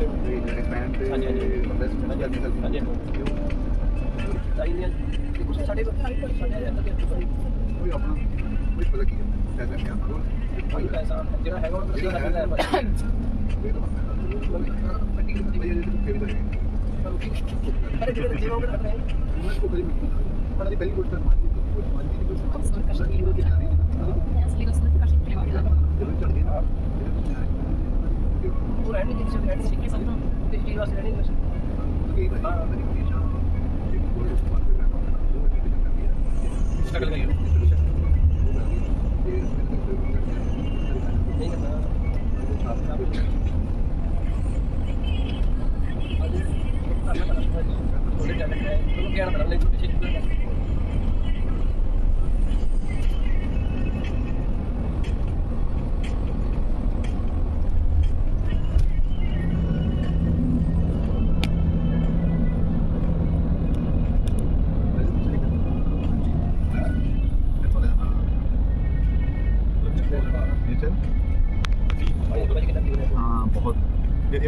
Expand पे बस मैं जल्दी हाँ जी कुछ साढ़े कोई अपना कोई पता की कैसे क्या कोई पैसा जेड़ा हैगा वो ठीक है ये तो पट्टी की वजह से फिर तो अरे जेड़ा जीरो में रख रहे हैं उसको बड़ी बड़ी पहली कोट मार दी और कश्मीर की असली का कश्मीर पूरा है नहीं किसी रेड स्टिक के साथ डिजिटल वाला रेडी है स्ट्रगल करिए नहीं करना थोड़े टैलेंट है तो क्या करना है छोटे छोटे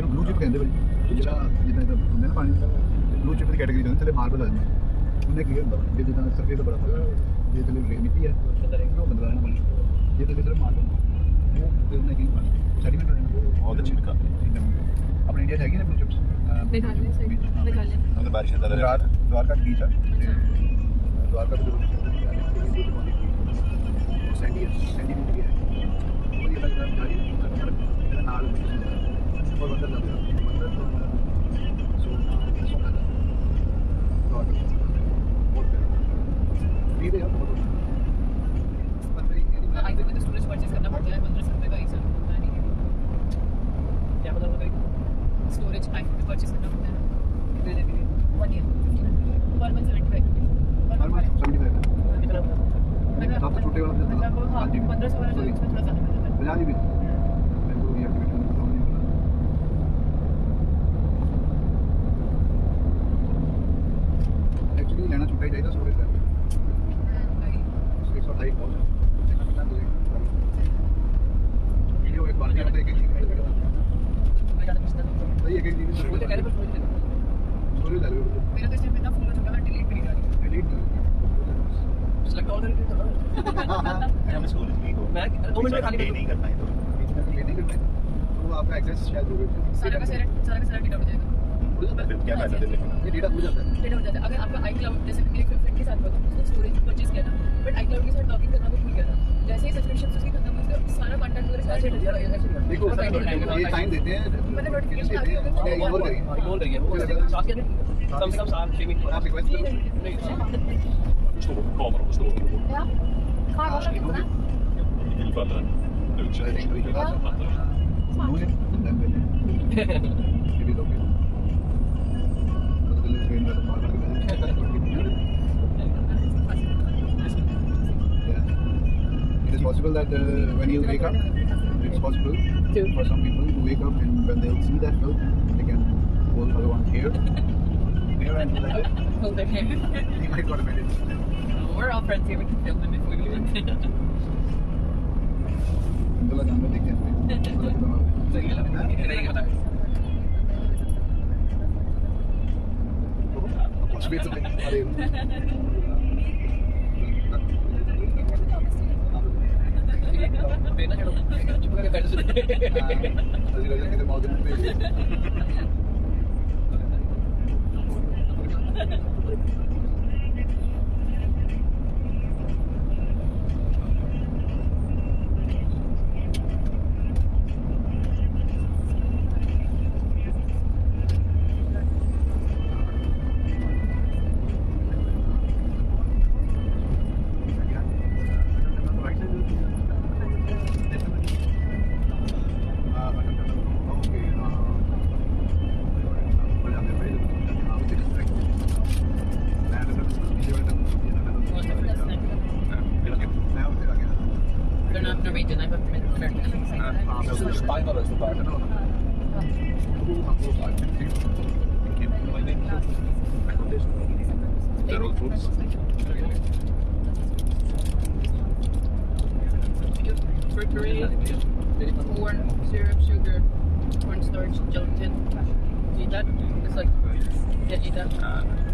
ब्लू चिप कहते भाई जितना जितना होंगे ना पानी ब्लू चिप की कैटेगरी होती है मार्बल आ जाए उन्हें क्लियर होता है ये जितना सरफेस बड़ा होता है ये चले मिट्टी है ना बंद रहना पानी ये तो सिर्फ मार्बल वो उन्हें क्लियर पानी सेडिमेंट बहुत अच्छी दिखा अपने इंडिया जाएगी ना ब्लू चिप्स निकाल ले मतलब बारिश द्वारका बीच है द्वारका तो सैंडी मिट्टी है वो ये लग रहा है नाल और अंदर लग रहा है अंदर तो सोना तो बहुत ये भी बहुत आई थिंक स्टोरेज परचेज करना पड़ता है 1500 रुपए का एक साल होता नहीं क्या पता होगा स्टोरेज आई थिंक परचेज करना पड़ता है कितने दिन के लिए 1 ईयर 175 कितना होता है मैंने सब छोटे वाला हां 1500 वाला तो इसमें थोड़ा ज्यादा मिलता है 50 जीबी मैं तो ये एक्टिवेट एक्चुअली लेना छुट्टा ही चाहिए स्टोरेज का 128 कॉल वीडियो एक बार में एक जीबी मैं ज्यादा कुछ नहीं सही एक जीबी मुझे कह रहे पर स्टोरेज ले लो मेरा तो सिर्फ इतना फुल हो चुका है डिलीट कर दिया डिलीट सेलेक्ट ऑल करके तो मैं स्टोरेज नहीं हो मैं 2 मिनट में खाली नहीं करना है तो नहीं करना तो आपका एक्सेस शायद हो गया सारा का सारा डेटा हो जाएगा फिर क्या फायदा दे लेना ये डेटा हो जाता है डेटा हो जाता है अगर आपका iCloud जैसे मेरे फ्रेंड के साथ हुआ तो उसने स्टोरेज परचेज किया था बट iCloud के साथ लॉगिन करना वो भूल गया था जैसे ही सब्सक्रिप्शन उसकी खत्म हुई तो सारा कंटेंट मेरे साथ सेट हो गया देखो ये टाइम देते हैं मैंने नोटिफिकेशन आ गई इग्नोर करिए इग्नोर करिए वो साथ के कम से कम 7-6 मिनट आप रिक्वेस्ट करो Что? Камеру, что? Ja. Hva var det for det? I tilfelle utskjæring. Ja. No, then it is okay. It is possible that when you wake up, it's possible for some people to wake up and when they'll see that film, they can hold other one's hair and like that. hold their hair. He might got a minute. We're all friends here, we can film them if we want. गलत जानवर देखे हैं सही है नहीं पता कुछ भी तो अरे बेना छोड़ो चुप करके बैठ सुन अजी राजा के मौजूद में Norwegian, I'm American. Steiner ist dabei. The road fruits. Mercury, corn, syrup, sugar, cornstarch, gelatin. that? It's like, yeah, eat that.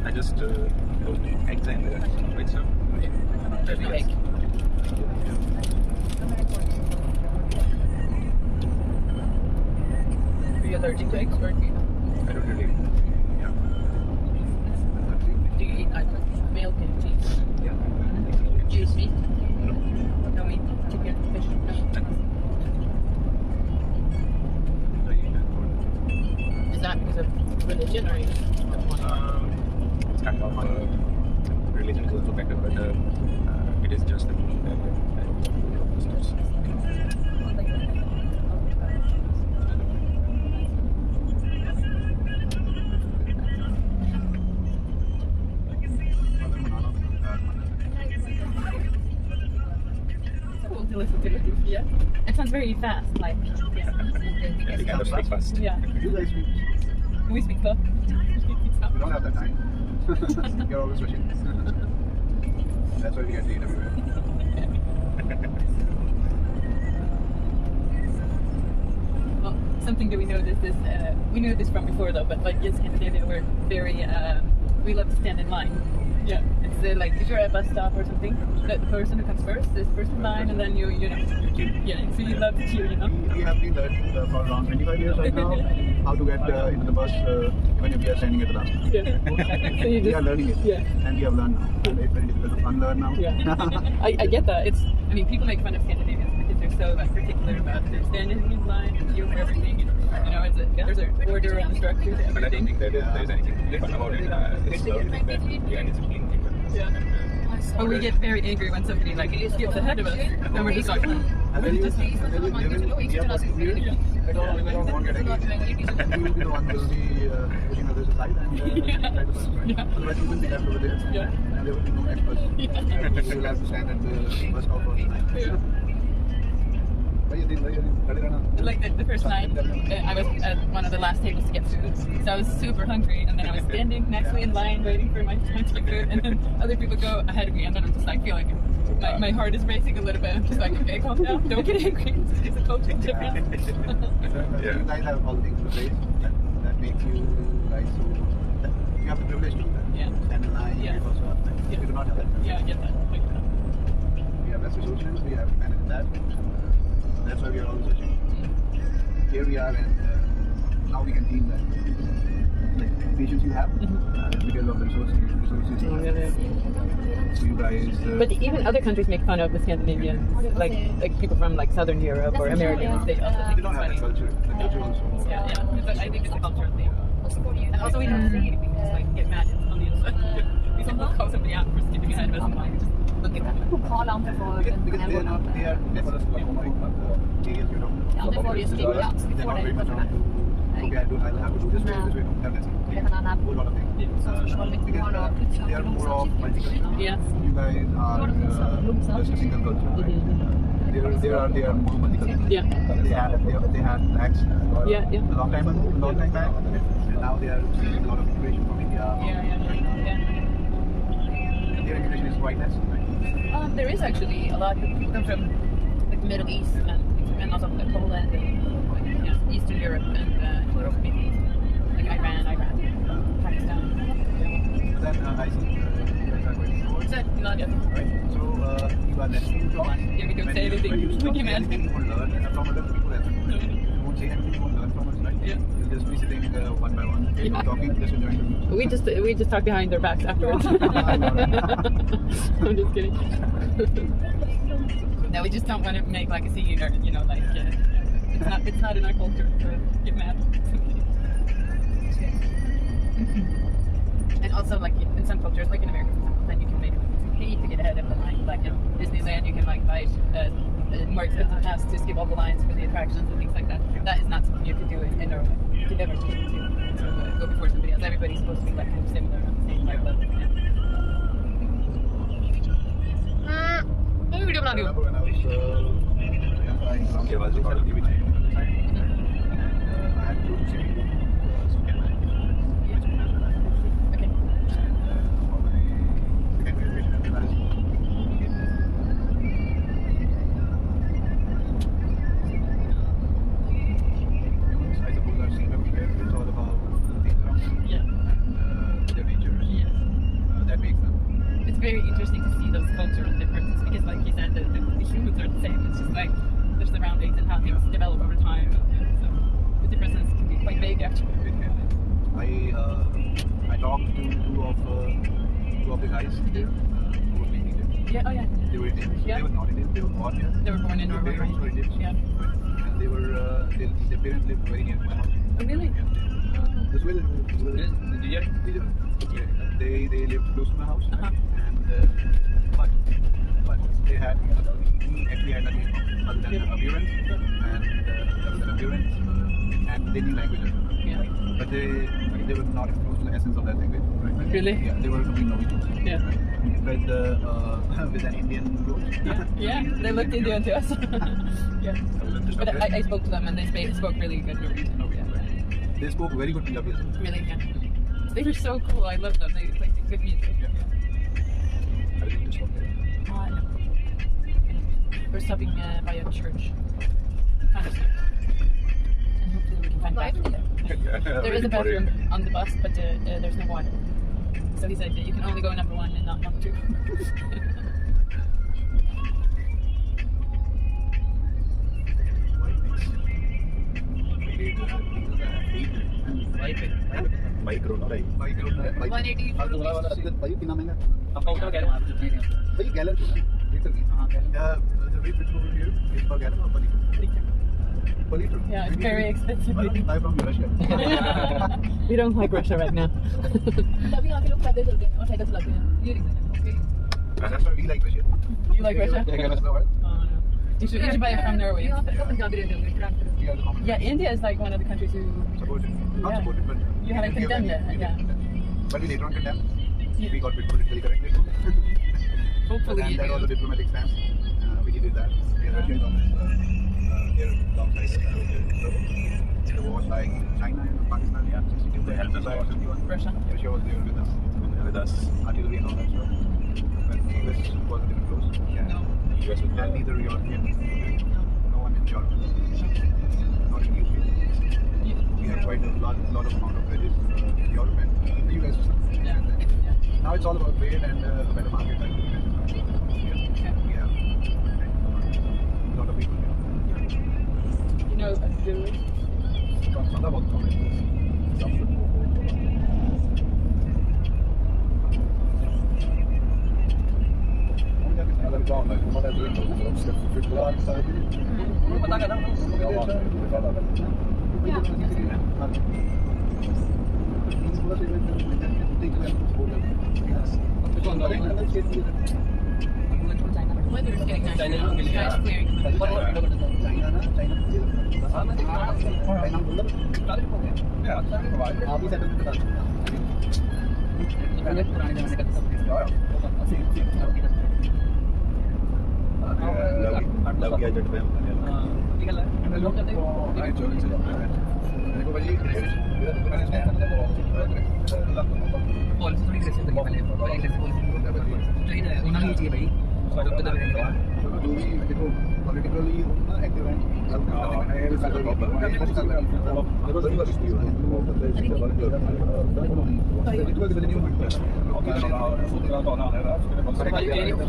I just put eggs and white stuff. Okay. There's no egg. Are you allergic to eggs or do you not? I don't really. Yeah. Do you eat milk and cheese? Yeah. Do you eat meat? No meat? Chicken, fish? No. Is that because of religion or you just don't want to? It's kind of religion is also factor, but it is just the Cool to listen to. Yeah. It sounds very fast, like, yeah. They kind of speak fast. Yeah. You guys speak. We speak slow. We don't have that time. You're always rushing. That's why we get late everywhere. Well, something that we noticed is, we knew this from before though, but like in Scandinavia we're very, we love to stand in line. Yeah, it's like if you're at a bus stop or something, the person who comes first is first in line, and then you know, yeah. So you love to queue, you know. We have been learning for around 25 years right now how to get into the bus when we are standing at the last. Yeah. So you We just, are learning it. yeah. And we have learned now. And it's very difficult to unlearn now. Yeah. I get that. It's, I mean, people make fun of Scandinavians because they're so like particular about their standing in line and queuing for everything. You know, there's an order and structure to But I don't everything. think there's anything fun about it. It's learning that we are disciplined. Yeah. But we get very angry when somebody like skips ahead of us, and we're just like, And then you, given we have got here, we won't get engaged. We will be the one who will be pushing others aside and try to bus, right? Yeah. Otherwise, we will be left over there. Yeah. And there will be no next bus. We will have to stand at the bus stop all the time. Yeah. Like the first night, I was at one of the last tables to get food, so I was super hungry, and then I was standing next to me in line waiting for my time to get food, and then other people go ahead of me, and then I'm just like, feel like my heart is racing a little bit. I'm just like, okay, calm down, don't get angry. It's a cultural difference. You guys have all the things in place that make you guys so. You have the privilege to do that. Yeah. Stand in line, Yeah. wait for stuff. Yeah. We do not have that. Yeah, I get that. We have less resources, we have to manage that. That's why we are always searching. Here we are, and now we can deem that. Like, patience you have, because of the resources you have. So you guys. But even other countries make fun of the Scandinavians, like people from like Southern Europe or Americans. They also think they don't it's have that funny. culture. The culture also. Yeah, yeah. I think it's a cultural thing. And also we don't say anything. Just like get mad on the inside. We sometimes call somebody out for skipping ahead of us and like just look at them. Because they are not, they are for us like areas you know. Ja, det får vi skriva. Ja, så vi They're får not det very much i on to, okay, I'll have to do this way, no, that is Det kan han whole lot of things. Because they are more of multicultural. Yes. You guys are just a single culture, right? They are more multicultural. Yeah. They had blacks Yeah, yeah. a long time back, and now they are seeing a lot of immigration from India. Yeah. Their immigration is quite less, right? There is actually a lot of people come from like the Middle East and also like Poland and like, Eastern Europe and Middle East, like Iran, Pakistan. Then I see you guys are going forward. Is that not yet? Right. So you are listening to talk. Yeah, we don't say anything. When you We stop can saying anything, you won't learn from other people as well. You won't say anything, you won't learn from us, right? Yeah. You'll just be sitting one by one, Yeah. talking, just enjoying the music. We just talk behind their backs afterwards. I'm just kidding. No, we just don't want to make like a scene or you know like it's not in our culture to get mad. And also like in some cultures, like in America, for example, then you can make pay to get ahead of the line. Like in Disneyland, you can like buy a more expensive pass to skip all the lines for the attractions and things like that. That is not something you can do in Norway. You can never go before somebody else. Everybody's supposed to be like kind of similar on the same like level. I remember when I was flying from Okay, well, you got it. TV time, I had to see Okay. for my second graduation and realized I suppose I've seen everywhere. It's all about the things I talked to two of the guys there who were being Indian. Yeah. Oh yeah. They were Indians. Yeah. They were not Indians. They were born here. They were born in Their Norway. parents were Right? Indians. Yeah. And they were their parents lived very near my house. Oh really? This way they lived close to my house, Uh-huh. and but they had he actually had nothing other than appearance and they knew language as well. Yeah. But they were not exposed to the essence of that language. Right? Really? Yeah, they were complete novices. Yeah. With an Indian approach. Yeah. They looked Indian to us. Yeah. But I spoke to them and they spoke really good Norwegian. Yeah. They spoke very good Punjabi as well. Really, yeah. They were so cool. I loved them. They played good music. Yeah. I didn't just stop there. Oh, I know. We're stopping by a church. Kind of stuff. And hopefully we can find bathroom. There is a bathroom on the bus, but there's no water. So he said that you can only go number 1 and not number 2. Bike road है 180. भाई कितना महंगा आपका उतना कह रहे हैं भाई गैलन लीटर की हाँ, gallon. the rate which over here is per gallon or per liter? Per liter. Yeah, it's very expensive. I buy from Russia. We don't like Russia right now. तभी यहाँ के लोग पैदल चलते हैं और साइकिल चलाते हैं ये रीजन है okay? And that's why we like Russia. You like Russia? Yeah, Russia, right? Oh, no. You should buy it from Norway. यहाँ पे तो पंजाबी रहते होंगे tractor We are the common Yeah, India is like one of the countries who. support it. Not Yeah. support it, but You haven't we give condemned any- it, yeah. But we later on condemned. Yeah. We got it politically correctly. Hopefully And you that was a do. diplomatic stance. We did that. We are Russians on here alongside us. The wars like China and Pakistan. Yeah, 62, They helped us a lot. 61. Russia. Russia was there with us. with us. Artillery and all that stuff. But US wasn't even close. Yeah. No. US was And neither European. No one in Europe. Not in UK. We have quite a lot of amount of credit in Europe and the US. Yeah. Yeah. Now it's all about trade and a better market. Like we have a lot of people here. You know, Jewish. Something about comment. Weather is getting nice. Sky's clearing. Love गया जट पे policy थोड़ी aggressive लगी पहले और aggressive policy तो इधर होना ही चाहिए भाई तो तो रहेगा politically active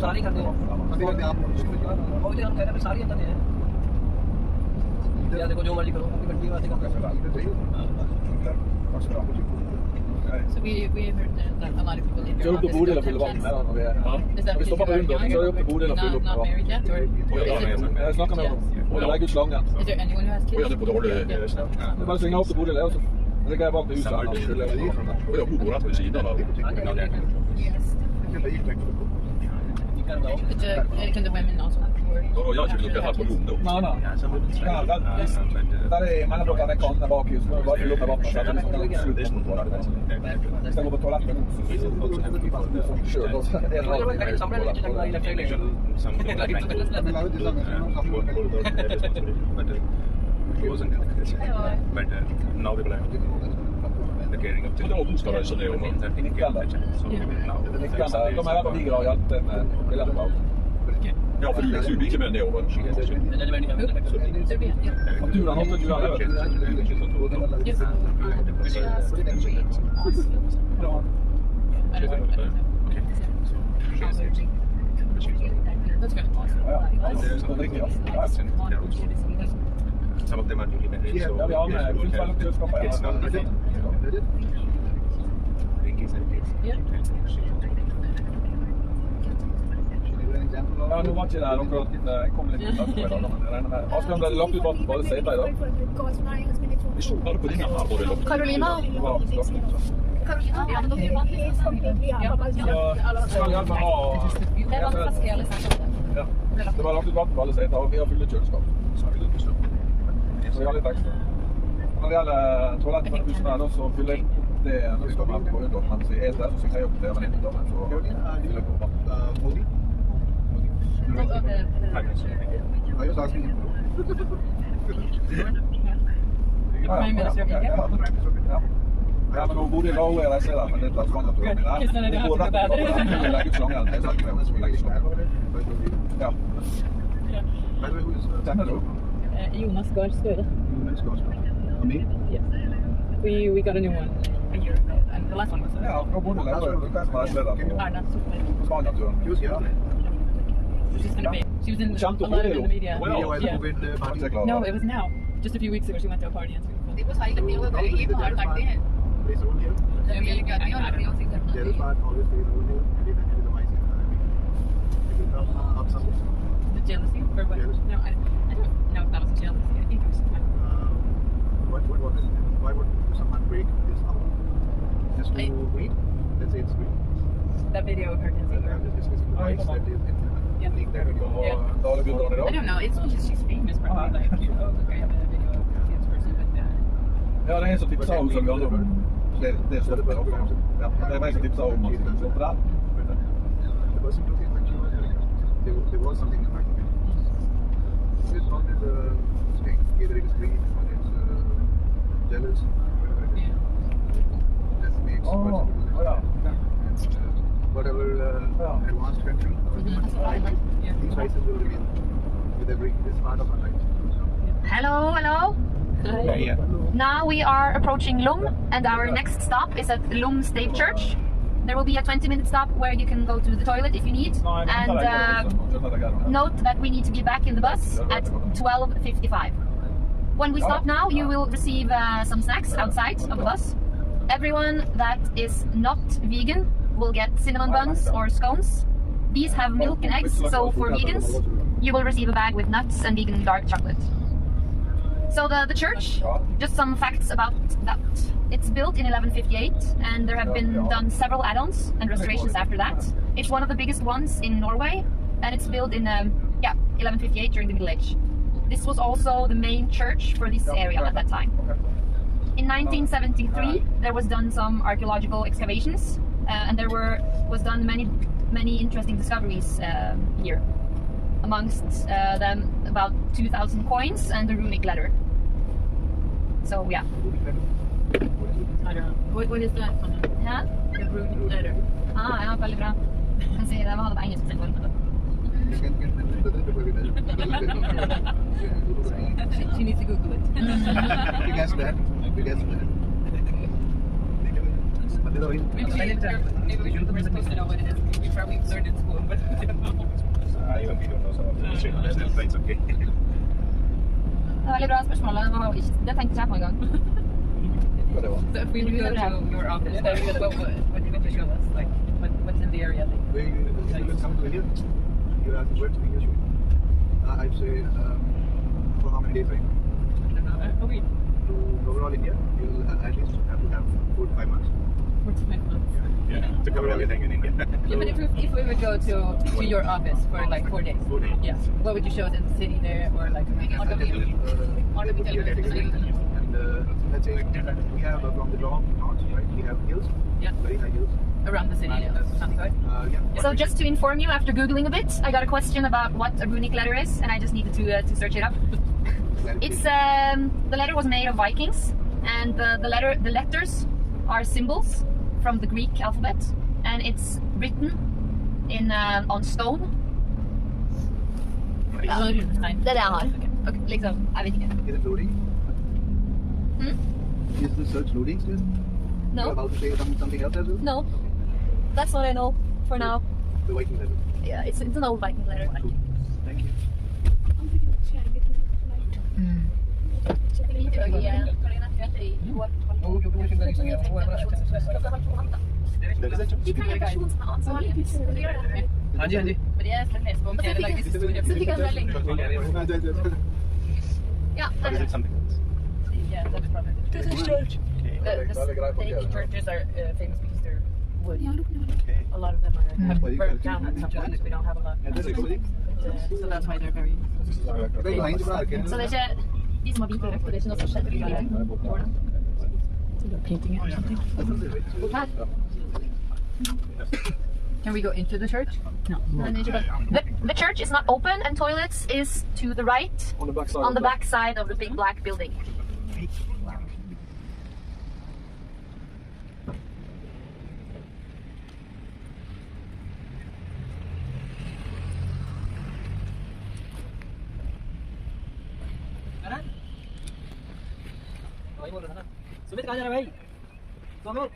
सारी करते हैं वो जो हम कह रहे हैं सारी अंदर है या देखो जो मर्जी करो अपनी गड्डी बातें कर So we heard that a lot of people live Kör upp på bordet eller fyller here. vatten? Ja. Is that Vi stoppar på hunden. Kör upp på bordet eller fyller upp Not married yet, or Jag snackar med honom. Och jag lägger ut slangen. is there anyone who has kids? Och jag är på dålig snö. Det är bara att svänga upp på bordet och så lägger jag bak det huset. Annars skulle jag lägga. Och jag bor på sidan av. But can the women also have work? Och jag skulle åka här på rum då. ना ना Yeah, där är man har plockat med kanorna bak just nu bara fylla upp med vatten så att de kan sluta på toaletten. Ska gå på toaletten kör då det är bra samla lite där i lägger but now people are the caring of Så då ska det så det om. so now de här på digrar jag inte med lampan. Ja, för det är ju lite mer ner över. Serbia, yeah. Du har hållit du har Yes. bra. I don't know. Okay. That's good. Ja, det är så riktigt. some of them are newly married. Yeah, so ja, vi har med don't have kjøleskap. kids now. Is it? Rinkies and kids. Yeah. An example of Ja, nå var ikke det her akkurat. Jeg kom litt utenfor i dag, men jeg regner med. Asbjørn, ble det lagt ut vann på alle seter i dag? Vi så bare på denne her, hvor det lå. Carolina. Carolina. Ja, men dere er vant til Så skal vi iallfall ha... Det er vannflaske i alle seter. Ja. Det var lagt ut vann på alle seter, og vi har fulle kjøleskap. Så vi har litt ekstra. Når det gjelder toalettet på den bussen her, da, så fyller jeg opp det når vi kommer på Undorf, mens vi er der, så skal jeg opp det venninnet da, men så fyller jeg på vann. Modi. I was asking him. Prime Minister of India. Ja, men hun bodde i Norway og reiser der, men det er plass vann at du har med der. Kristian, er det Hun går alltid rett på bedre? vann, hun legger ut slangen. Jeg sa ikke det, så vi legger slangen. Ja. By the way, who is Tenner du? Jonas Gahr Støre. Jonas Gahr Støre? Me? Yes. We got a new one a year ago, and the last one was Ja, nå bodde hun lenger. Du kan som reiseleder Erna Solberg. på Spania-turen. He was here. She's gonna be. She was in Jumped a lot of it in the over media. Media wise, Yeah. COVID party. No, it was now. Just a few weeks ago, she went to a party in Sweden. Det var hele bildet bare i par takter. Plays a role here. Det er veldig gøy. Jeg har det også ikke. The other part always plays a role here. It is a vice. It will come up something. The jealousy or what? Jealousy. No, I don't know if that was jealousy. I think it was. What was it? Why would someone break this up? Just to read? Let's say it's read. That video of her dancing. I'm just discussing the rights that is in Yeah. leak that video. Og da har det begynt å I i dag. don't know. It's just she's famous, probably. Like, oh, look, I have a video of a trans person, but Ja, det er en som tipset om som vi andre om. Det står det på. Ja, det er meg som tipset om at vi står på der. The person took it when she was doing it. There was something in fact. It's always thing. Either it is greed or it's jealous, whatever it is. That makes Å, person do ja. that. And whatever advanced country, these vices will remain with every this part of our life. Hello, hello. Yeah. Now we are approaching Lom, and our next stop is at Lom State Church. There will be a 20-minute stop where you can go to the toilet if you need. And note that we need to be back in the bus at 12:55. When we stop now, you will receive some snacks outside of the bus. Everyone that is not vegan will get cinnamon buns or scones. These have milk and eggs, so for vegans, you will receive a bag with nuts and vegan dark chocolate. So the church, just some facts about that. It's built in 1158, and there have been done several add-ons and restorations after that. It's one of the biggest ones in Norway, and it's built in 1158 during the Middle Age. This was also the main church for this area at that time. In 1973, there was done some archaeological excavations, and there was done many interesting discoveries here. Amongst them, about 2,000 coins and the runic letter. So yeah. I don't know. What is that? Ja? The runic letter. Ja, veldig bra. Jeg kan si det, hva hadde på engelsk? She needs to Google it. You guess that. You guess that. Maybe we shouldn't be supposed to know what it is. We probably learned in school, but we don't know. Even we don't know some of the shit. It's okay. Det var veldig bra spørsmål. Det tenkte jeg på en gang. So if we go to your office, then what would you show us? Like, what's in the area? Where you come to India, you have to work in English. I'd say for how many days, right? A week. To overall India, you'll at least have to have 4 to 5 months. 4 to 5 months. Yeah, to cover everything in India. Yeah, but if we would go to your office for like 4 days, 4 days. yeah, what would you show us in the city there, or like And let's say we have from the north, right? We have hills, Yeah. very high hills. around the city of some sort? Yeah. So just to inform you, after Googling a bit, I got a question about what a runic letter is, and I just needed to search it up. It's the letter was made of Vikings, and the letters are symbols from the Greek alphabet, and it's written in on stone. Ja. Det er det jeg har. Okay, liksom, jeg vet ikke. Is it loading? Is the search loading still? No. You're about to say something else as well? No, that's what I know for now. The Viking letter. Yeah, it's an old Viking letter. Thank you. हाँ जी हाँ जी Men jeg skal lese om hele dagen. Så fikk jeg en melding. Ja, Or is it something else? Yeah, that's probably this is church. the stake churches are famous because they're wood. Okay. A lot of them have burnt down at some point. We don't have a lot. So that's why they're very. Så det er ikke de som har hvite røtter, det er ikke noe som skjedde i tårnet. Painting it or something. Her. Can we go into the church? No. The church is not open and toilets is to the right on the back side of the big black building. Sumit कहाँ जा रहा है भाई Sumit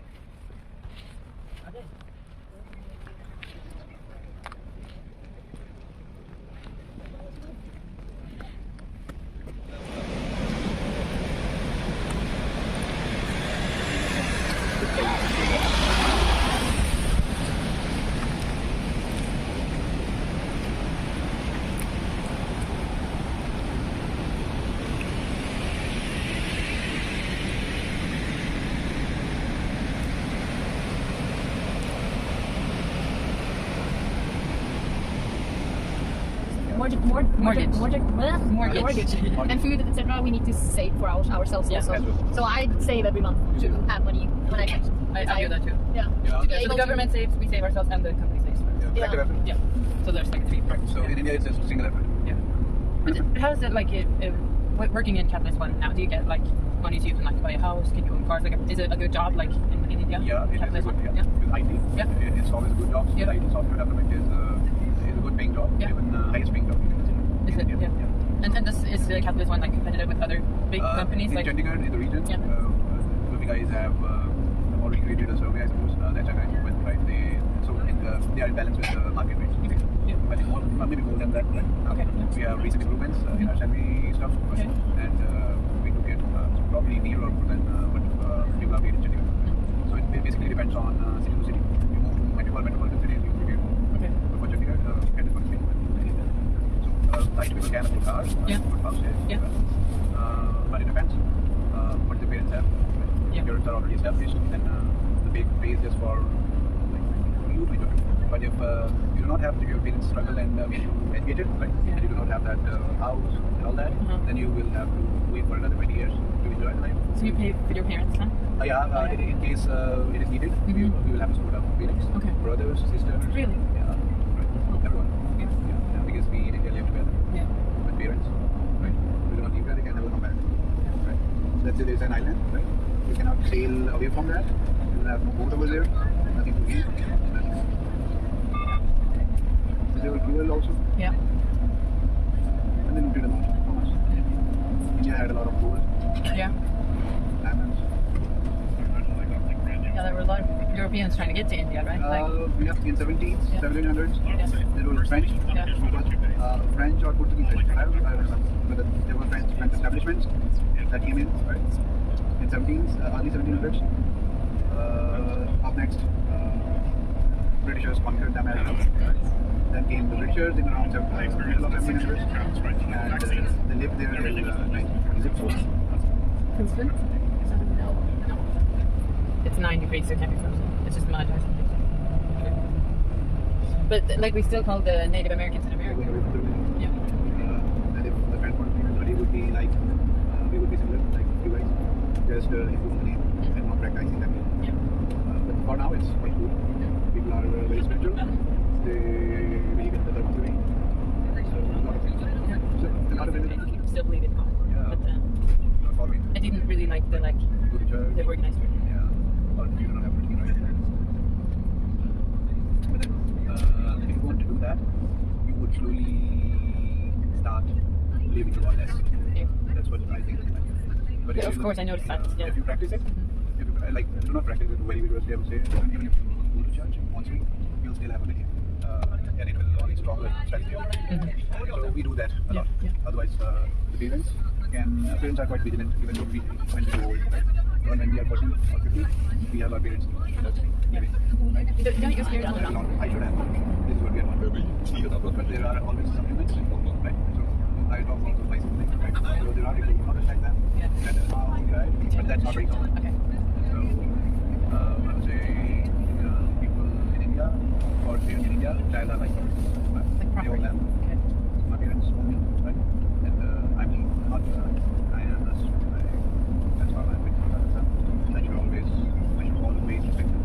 Mortgage. And food, etc. We need to save for ourselves also. So I save every month to have money when I get. I do that too. Yeah. So the government saves, we save ourselves, and the company saves. Yeah. Yeah. So there's like three parts. So in India, it's just a single effort. Yeah. But how is it like working in capitalist one now? Do you get like money so you can like buy a house, get your own cars? Like, is it a good job like in India? Yeah, it is Capitalist good. one? Yeah. With IT, Yeah. it's always a good job. Yeah. IT software development is a good paying job, Yeah. even highest paying job. Is it? Yeah. And this is the capitalist one like competitive with other big companies in like Chandigarh, in the region, Yeah. you guys have already created a survey, I suppose, that China is with, right? They are in balance with the market rates. Okay. Yeah. I think maybe more than that, right? Okay. We have recent improvements in our salary stuff, Okay. and we took it probably near or more than what people are paid in Chandigarh. So it basically depends on city to city. You move to metropolitan cities, you get Okay. for Chandigarh, and it's going to be like people can afford cars, Yeah. afford houses, Yeah. but it depends what the parents have. Yeah. If parents are already established, then the big pay is just for you to enjoy. But if you do not have, if your parents struggle and make you educated, right, and you do not have that house and all that, then you will have to wait for another 20 years to enjoy life. So you pay for your parents then? In case it is needed, you will have to support our parents, Okay. brothers, sisters. Really? Yeah, right. Everyone. Yeah. Yeah, because we in India live together Yeah. with parents, right? We do not leave there, they can never come back, right? Let's say there's an island, right? You cannot sail away from that. You will have no boat over there, nothing to eat. So they were cruel also, Yeah. and they looted a lot. How much? India had a lot of gold, Yeah. diamonds. Yeah, there were a lot of Europeans trying to get to India, right? We have in 1700s, Yeah. there were French, Yeah. French or Portuguese. I don't remember, but there were French establishments that came in, right? In early 1700s. Up next, Britishers conquered America. Then came the Britishers in around middle of 1700s, and they lived there till zip code. Princeton? No. It's 9 degrees, so it can't be frozen. It's just mud or something. Okay. But like we still call the Native Americans in America. Yeah. And if the French want to be everybody would be like, we would be similar, like you guys, just improve the name and not recognizing them. Yeah. But for now, it's quite cool. People are very spiritual. They believe in the Dharma. So a lot of things. So a lot of it. Still believe in God. Yeah. But Not following. I didn't really like the Go to church. the organized religion. Yeah. Or you don't have routine, right? But then, if you want to do that, you would slowly start believing God less. Yeah. That's what I think. But Yeah, if of you- course, I noticed that. Yeah. If you practice it, if you, like, do not practice it very vigorously, I would say, even if you go to church once a week, you'll still have a belief. And it will only stronger strategy. So we do that a lot. Yeah. Otherwise, the parents parents are quite vigilant even though we when we grow old, right? When we are 40 or 50, we have our parents living, right? Don't you scared? I should have. This is what we are not. But there are always some limits, right? So I talk about those license things, right? So there are people who understand that. Yeah. And how we drive, but that's not very common. Okay. So I would say people in India or parents in India, child are like Like they property. own them. Okay. My parents own me, right? And I'm not. I am that's how I'm with my son. I should always respect them.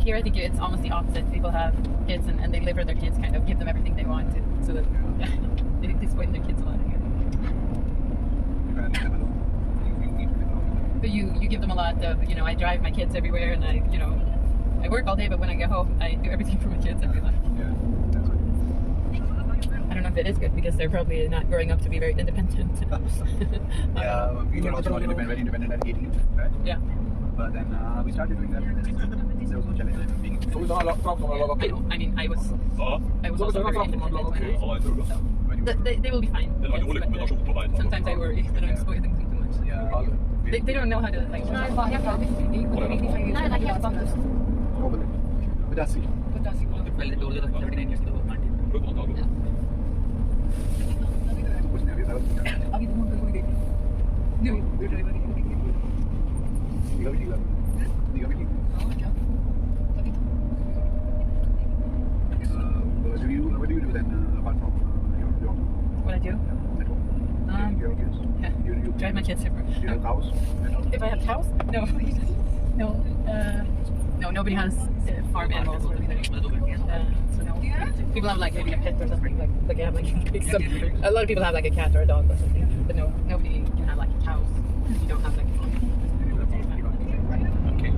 Here I think it's almost the opposite. People have kids and they live for their kids, kind of give them everything they want to, so that they disappoint their kids a lot here. You can never know. You need to know. But you give them a lot of, I drive my kids everywhere and I work all day, but when I get home, I do everything for my kids. I feel like. Yeah, that's right. I don't know if it is good because they're probably not growing up to be very independent. Yeah, we were also not very independent at 18, right? Yeah. But then we started doing that, and then there was no challenge in being Så vi har lagt fram som en lager I film. mean, I was Så vi also har very lagt fram som en lager independent. film. when you were. They will be fine. Det var dårlig kombinasjon på veien. Sometimes I worry that I'm spoiling them too much. Yeah. They don't know how to like. Nei, helt bak. Nei, helt bak. Probably. But that's it. Veldig dårlig. Which area that was? What do you do then apart from your job? What I do? At home? Taking care of kids? Yeah. You Drive my kids everywhere. Do you have cows? If I have cows? No. No, nobody has farm animals or anything. So no. People have like maybe a pet or something, like they have like a lot of people have like a cat or a dog or something. But no, nobody can have like cows. You don't have like a farm. Okay.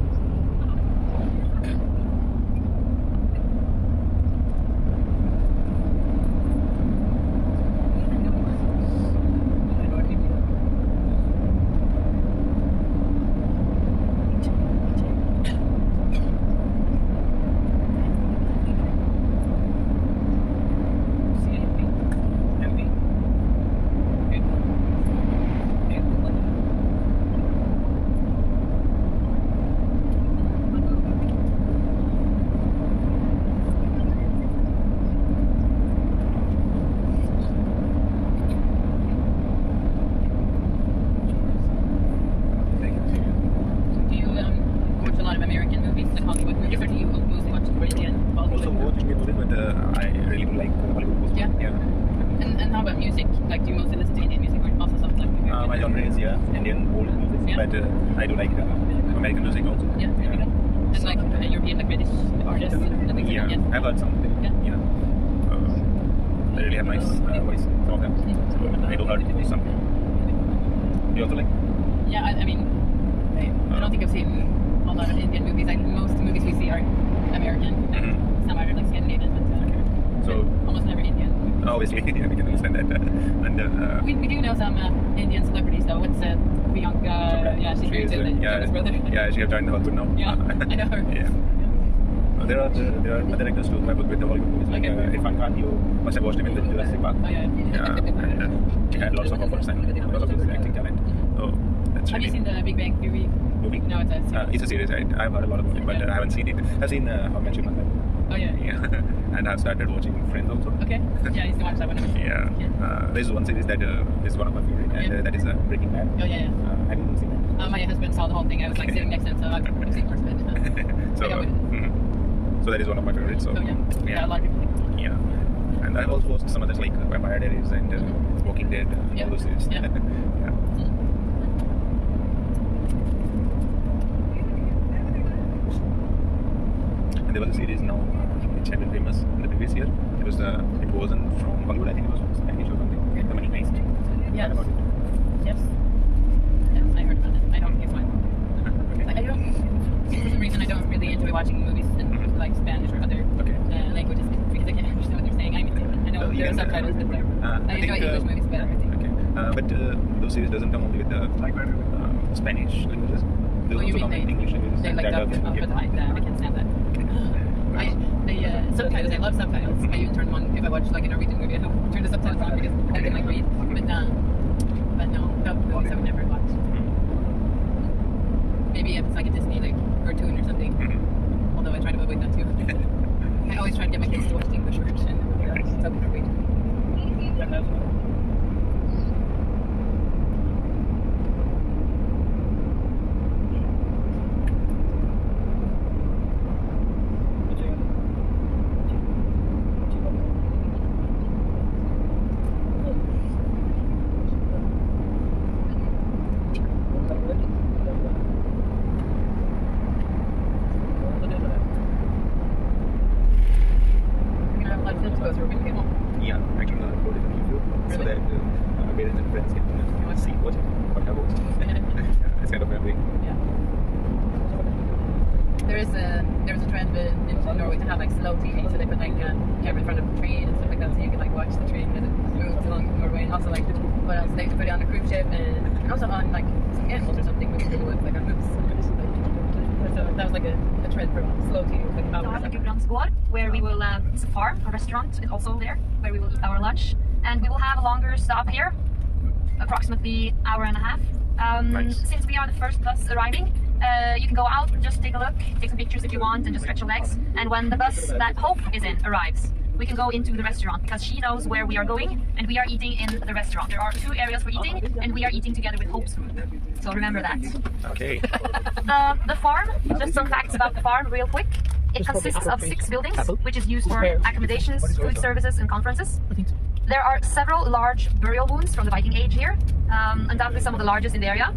Do you watch a lot of American movies, like Hollywood movies, or do you mostly watch Korean, Also Bollywood? watching movies, but I really do like Hollywood movies. Yeah. Yeah. And how about music? Like, do you mostly listen to Indian music or also something like American? My genre is Indian old music, Yeah. but I do like American music also. Yeah, there you go. And like European, like British artists and things Yeah, like that. I've heard some. Yeah. You know, they really have nice voice. Some of them. So I do heard some. You also like? Yeah, I mean, I don't think I've seen a lot of Indian movies. Like most movies we see are American. Mhm. Some are like Scandinavian, but So almost never Indian. obviously, yeah, we can understand that. We do know some Indian celebrities though. What's Priyanka? Yeah, she's married to the Jonas brother. Yeah, she have joined the Hollywood now. Yeah, I know her. Yeah. There are other actors too who have worked with the Hollywood movies. Like Irfan Khan, you must have watched him in the Jurassic Park. Oh yeah. Yeah, and he had lots of offers and lots of his acting talent. So that's Have you really seen the Big Bang Theory? movie. No, it's a series. It's a series. I've heard a lot about it, but I haven't seen it. I've seen How I Met Your Mother. Oh yeah. Yeah, and I've started watching Friends also. Okay. Yeah, I used to watch that one. Yeah. There's one series that is one of my favorite, and Yeah. that is Breaking Bad. Oh yeah. Have you seen that? My husband saw the whole thing. I was like sitting next to him, so I've seen first bit. So, I got it. so that is one of my favorites. So, So yeah, a lot of people. yeah. And I've also watched some others like Vampire Diaries and Walking Dead. Yeah. All those series. Yeah. Yeah. And there was a series now which had been famous in the previous year. It wasn't from Hollywood. I think it was Spanish or something. The Money Heist. Yes. Heard about it? Yes. Yes, I heard about it. I don't think it's fine. Okay. I don't. For some reason, I don't really enjoy watching movies in like Spanish or other Okay. languages because I can't understand what they're saying. I know Well, you there are can, subtitles, but I I enjoy think, English movies better. I think. Okay. But those series doesn't come only with the Spanish languages. They Oh, you also mean come with English languages. they like that dub? Oh, but I can't stand that. subtitles. I love subtitles. I even turn them on if I watch like a Norwegian movie. I turn the subtitles on because I can like read. But no, movies I would never watch. Maybe if it's like a Disney like cartoon or something. Although I try to avoid that too. I always try to get my kids to watch the English version and sub Norwegian. Yeah, actually, I'm going to put it on YouTube so that parents and friends can see what happens. It's kind of memory. Yeah. There is a trend in Norway to have like slow TV, so they put like camera in front of a train and stuff like that, so you can like watch the train as it moves along Norway. And also like what else? They put it on a cruise ship and also on like some animals or something moving through the woods like on moose. So that was like a trend for slow TV. Like Geiranger, where we will it's a farm, a restaurant is also there, where we will eat our lunch, and we will have a longer stop here, approximately hour and a half. Nice. Since we are the first bus arriving, you can go out and just take a look, take some pictures if you want, and just stretch your legs. And when the bus that Hope is in arrives, we can go into the restaurant because she knows where we are going, and we are eating in the restaurant. There are 2 areas for eating, and we are eating together with Hope's group. So remember that. Okay. The farm, just some facts about the farm real quick. It consists of 6 buildings, which is used for accommodations, food services, and conferences. There are several large burial wounds from the Viking Age here, undoubtedly some of the largest in the area.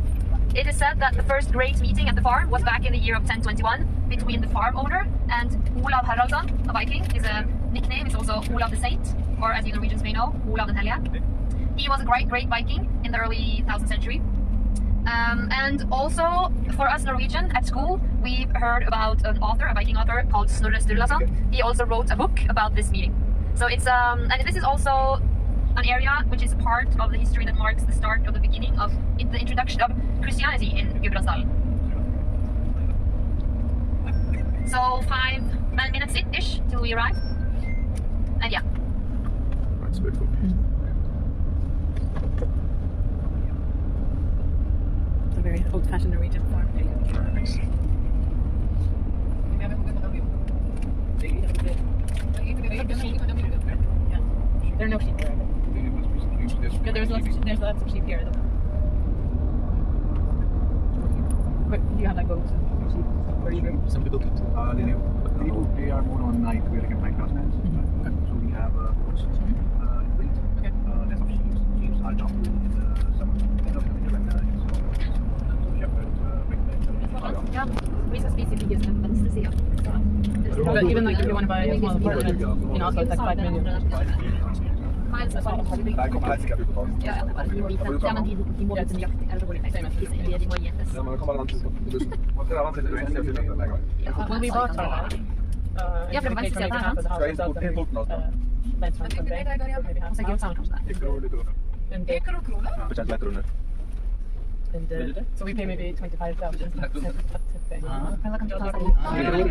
It is said that the first great meeting at the farm was back in the year of 1021 between the farm owner and Olav Haraldsson, a Viking. His nickname is also Olav the Saint, or as you Norwegians may know, Olav den Hellige. He was a great Viking in the early 1000th century. And also, for us Norwegian at school, we've heard about an author, a Viking author called Snorre Sturlason. He also wrote a book about this meeting. So it's and this is also an area which is part of the history that marks the start of the beginning of the introduction of Christianity in Gudbrandsdalen. So 5 minutes-ish till we arrive. And yeah. That's beautiful. It's a very old-fashioned Norwegian farm. Nice. Yeah. There are no sheep there. Yeah, there's lots of sheep here though. But you have like goats and sheep where you go? Some people do. They are more on night, we're like a night craftsmen. So we have goats in winter. Less of sheep. Sheep are down in the summer. End of the winter when shepherd, Ja, vissa spiser ligger som en vänstersida. But even like if you want to buy a small apartment in Oslo, it's like 5 million. Här kommer här sikkert ut på taget. Ja, men de må ut en jakt, eller så går de feil. De må gjetes. Ja, men det kommer an til bussen. Det er vanskelig å se til lenger. When we bought our house, Ja, for det var paid for maybe half of the house Skal ourselves, inn porten også. rent from something, maybe half. Og så sammen kanskje det. Ikke noe litt under. And Percent lättare under. so we pay maybe 25,000. Eller kan du ta det?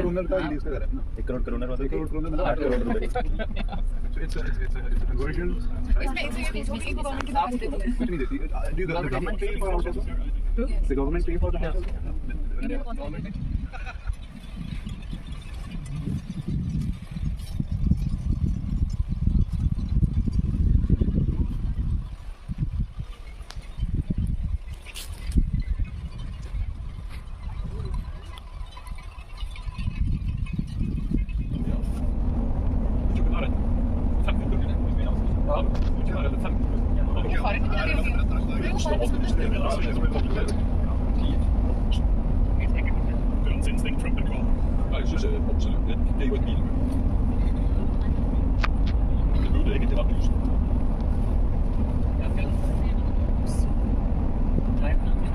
Kroner, da de skal gjøre. 1 crore kroner var det. 1 crore kroner, men det er 1 crore kroner. It's a conversion. Do the government pay for houses? The government pay for the houses? Konkurranseinstinkt trumper kval. Ja, jeg synes absolutt. Det er jo et minimum. Det burde egentlig vært lyst.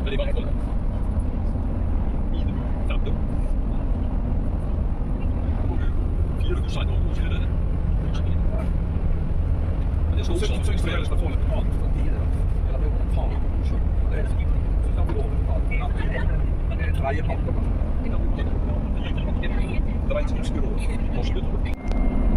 Men i hvert fall minimum 50. 4% år, så er det det. Men det er så også så ekstremt at få litt annet fra tiden. Eller det er jo faen selv. Det er fint. Så da blir det over. Det er tredje halvt. Det var ikke så mye norsk utover.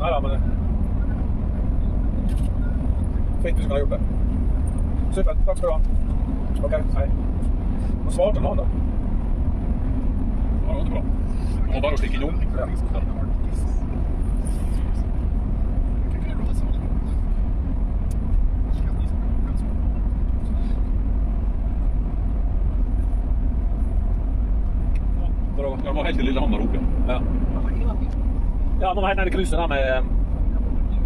Ja, men fint du skulle ha gjort det. Super, tack ska du ha. Okej, hej. Vad svarade någon då? Ja, det var bra. Och bara stick in om. De var helt i Lillehammer oppe. Ja. Ja, de var helt nede i krysset der med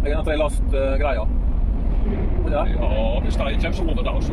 den trelast-greia. Ja. Ja, det står ikke så over der også.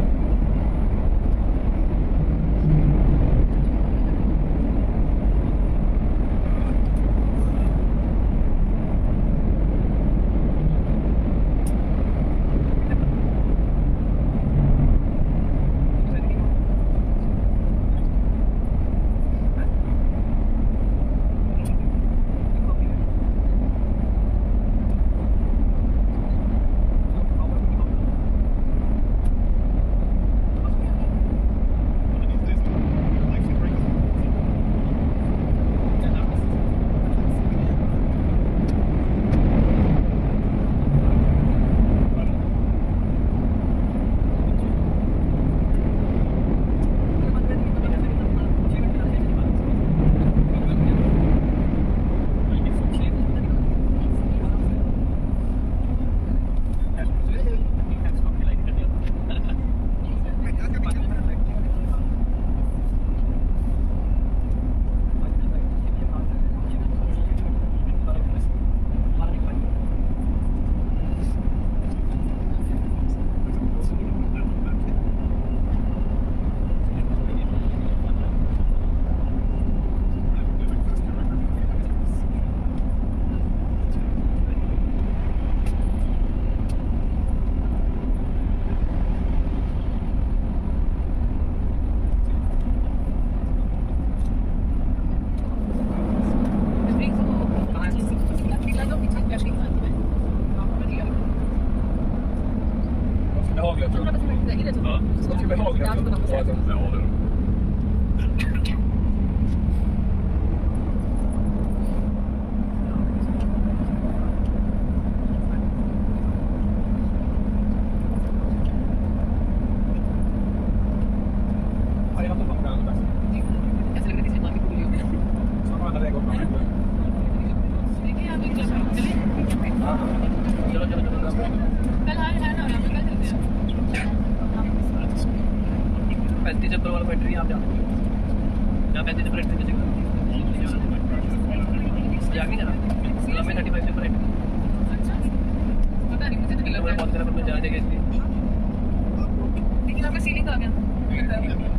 लेकिन आपका ceiling आ गया